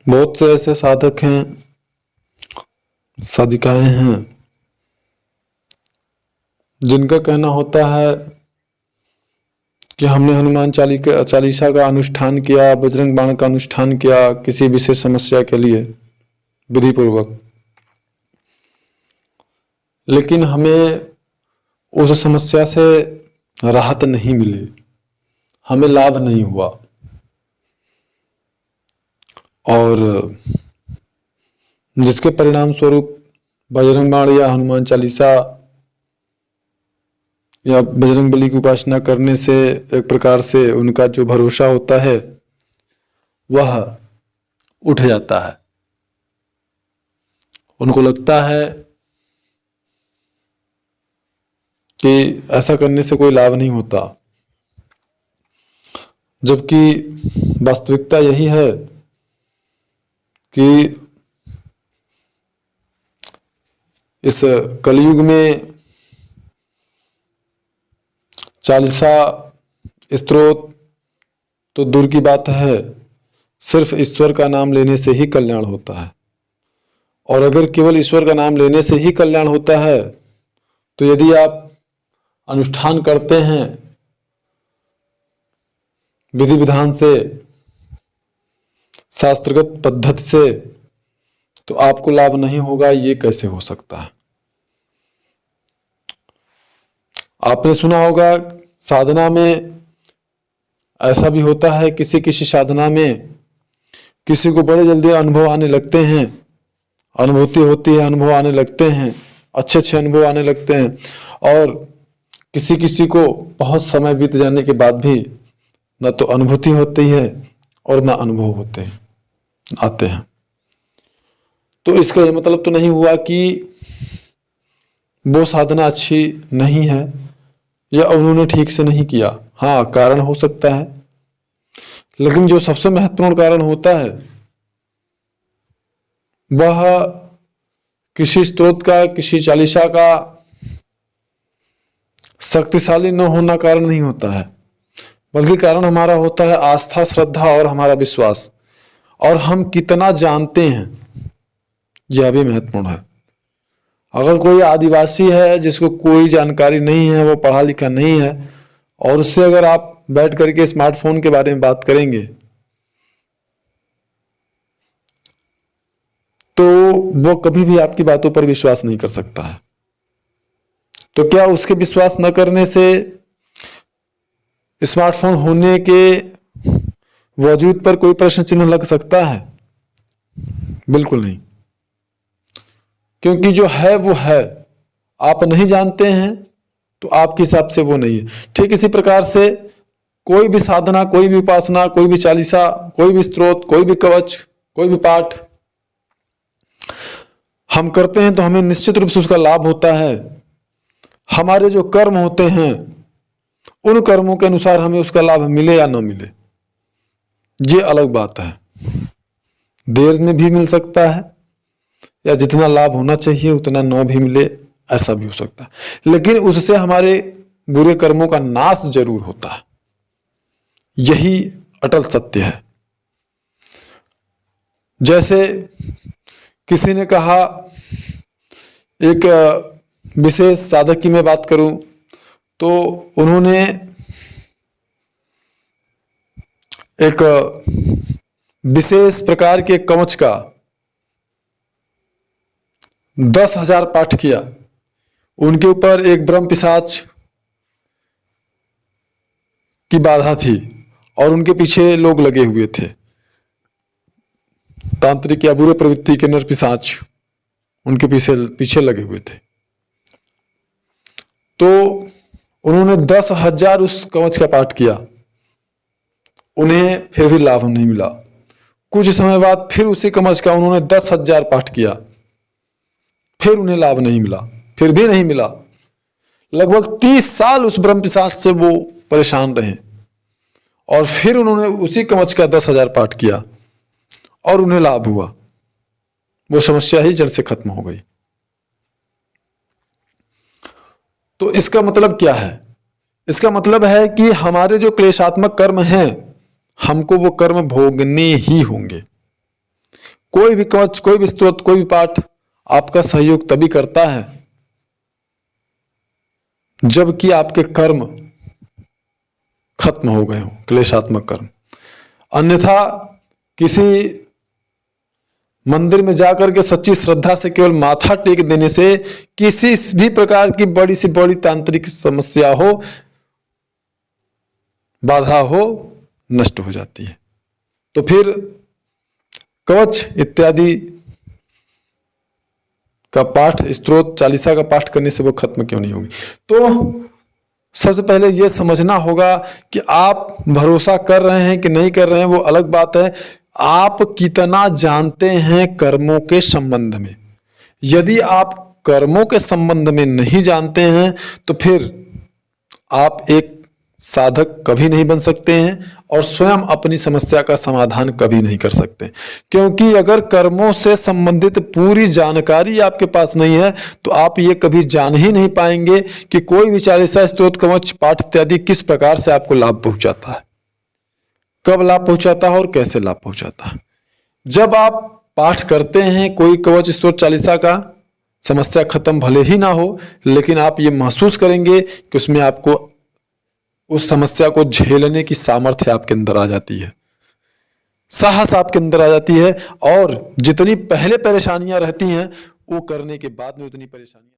बहुत से ऐसे साधक हैं, साधिकाएं हैं, जिनका कहना होता है कि हमने हनुमान चालीसा का अनुष्ठान किया, बजरंग बाण का अनुष्ठान किया किसी विशेष समस्या के लिए विधिपूर्वक, लेकिन हमें उस समस्या से राहत नहीं मिली, हमें लाभ नहीं हुआ। और जिसके परिणाम स्वरूप बजरंग बाण या हनुमान चालीसा या बजरंग बली की उपासना करने से एक प्रकार से उनका जो भरोसा होता है वह उठ जाता है। उनको लगता है कि ऐसा करने से कोई लाभ नहीं होता, जबकि वास्तविकता यही है कि इस कलयुग में चालीसा स्तोत्र तो दूर की बात है, सिर्फ ईश्वर का नाम लेने से ही कल्याण होता है। और अगर केवल ईश्वर का नाम लेने से ही कल्याण होता है तो यदि आप अनुष्ठान करते हैं विधि विधान से, शास्त्रगत पद्धति से, तो आपको लाभ नहीं होगा, ये कैसे हो सकता है? आपने सुना होगा साधना में ऐसा भी होता है, किसी किसी साधना में किसी को बड़े जल्दी अनुभव आने लगते हैं, अनुभूति होती है, अनुभव आने लगते हैं, अच्छे अच्छे अनुभव आने लगते हैं, और किसी किसी को बहुत समय बीत जाने के बाद भी न तो अनुभूति होती है और न अनुभव आते हैं। तो इसका ये मतलब तो नहीं हुआ कि वो साधना अच्छी नहीं है या उन्होंने ठीक से नहीं किया। हाँ, कारण हो सकता है, लेकिन जो सबसे महत्वपूर्ण कारण होता है वह किसी स्तोत्र का, किसी चालीसा का शक्तिशाली न होना कारण नहीं होता है, बल्कि कारण हमारा होता है आस्था, श्रद्धा और हमारा विश्वास, और हम कितना जानते हैं, यह भी महत्वपूर्ण है। अगर कोई आदिवासी है जिसको कोई जानकारी नहीं है, वो पढ़ा लिखा नहीं है, और उससे अगर आप बैठ करके स्मार्टफोन के बारे में बात करेंगे तो वो कभी भी आपकी बातों पर विश्वास नहीं कर सकता है। तो क्या उसके विश्वास न करने से स्मार्टफोन होने के वजूद पर कोई प्रश्न चिन्ह लग सकता है? बिल्कुल नहीं, क्योंकि जो है वो है, आप नहीं जानते हैं तो आपके हिसाब से वो नहीं है। ठीक इसी प्रकार से कोई भी साधना, कोई भी उपासना, कोई भी चालीसा, कोई भी स्तोत्र, कोई भी कवच, कोई भी पाठ हम करते हैं तो हमें निश्चित रूप से उसका लाभ होता है। हमारे जो कर्म होते हैं उन कर्मों के अनुसार हमें उसका लाभ मिले या न मिले, ये अलग बात है। देर में भी मिल सकता है, या जितना लाभ होना चाहिए उतना न भी मिले, ऐसा भी हो सकता है, लेकिन उससे हमारे बुरे कर्मों का नाश जरूर होता है। यही अटल सत्य है। जैसे किसी ने कहा, एक विशेष साधक की मैं बात करूं तो उन्होंने एक विशेष प्रकार के कवच का 10,000 पाठ किया। उनके ऊपर एक ब्रह्म पिशाच की बाधा थी और उनके पीछे लोग लगे हुए थे, तांत्रिक या बुरे प्रवृत्ति के नर पिशाच उनके पीछे लगे हुए थे। तो उन्होंने 10,000 उस कवच का पाठ किया, उन्हें फिर भी लाभ नहीं मिला। कुछ समय बाद फिर उसी कवच का उन्होंने 10,000 पाठ किया, फिर उन्हें लाभ नहीं मिला, फिर भी नहीं मिला। लगभग 30 साल उस ब्रह्म पिशाच से वो परेशान रहे, और फिर उन्होंने उसी कवच का 10,000 पाठ किया और उन्हें लाभ हुआ। वो समस्या ही जड़ से खत्म हो गई। तो इसका मतलब क्या है? इसका मतलब है कि हमारे जो क्लेशात्मक कर्म हैं, हमको वो कर्म भोगने ही होंगे। कोई भी कवच, कोई भी स्तोत्र, कोई भी पाठ आपका सहयोग तभी करता है जबकि आपके कर्म खत्म हो गए हो, क्लेशात्मक कर्म। अन्यथा किसी मंदिर में जाकर के सच्ची श्रद्धा से केवल माथा टेक देने से किसी भी प्रकार की बड़ी से बड़ी तांत्रिक समस्या हो, बाधा हो, नष्ट हो जाती है। तो फिर कवच इत्यादि का पाठ, स्तोत्र, चालीसा का पाठ करने से वो खत्म क्यों नहीं होगी? तो सबसे पहले यह समझना होगा कि आप भरोसा कर रहे हैं कि नहीं कर रहे हैं वो अलग बात है। आप कितना जानते हैं कर्मों के संबंध में। यदि आप कर्मों के संबंध में नहीं जानते हैं तो फिर आप एक साधक कभी नहीं बन सकते हैं और स्वयं अपनी समस्या का समाधान कभी नहीं कर सकते। क्योंकि अगर कर्मों से संबंधित पूरी जानकारी आपके पास नहीं है तो आप ये कभी जान ही नहीं पाएंगे कि कोई भी चालीसा, स्तोत्र, कवच, पाठ इत्यादि किस प्रकार से आपको लाभ पहुंचाता है, कब लाभ पहुंचाता है और कैसे लाभ पहुंचाता है। जब आप पाठ करते हैं कोई कवच, स्तोत्र, चालीसा का, समस्या खत्म भले ही ना हो, लेकिन आप ये महसूस करेंगे कि उसमें आपको उस समस्या को झेलने की सामर्थ्य आपके अंदर आ जाती है, साहस आपके अंदर आ जाती है, और जितनी पहले परेशानियां रहती हैं वो करने के बाद में उतनी परेशानियां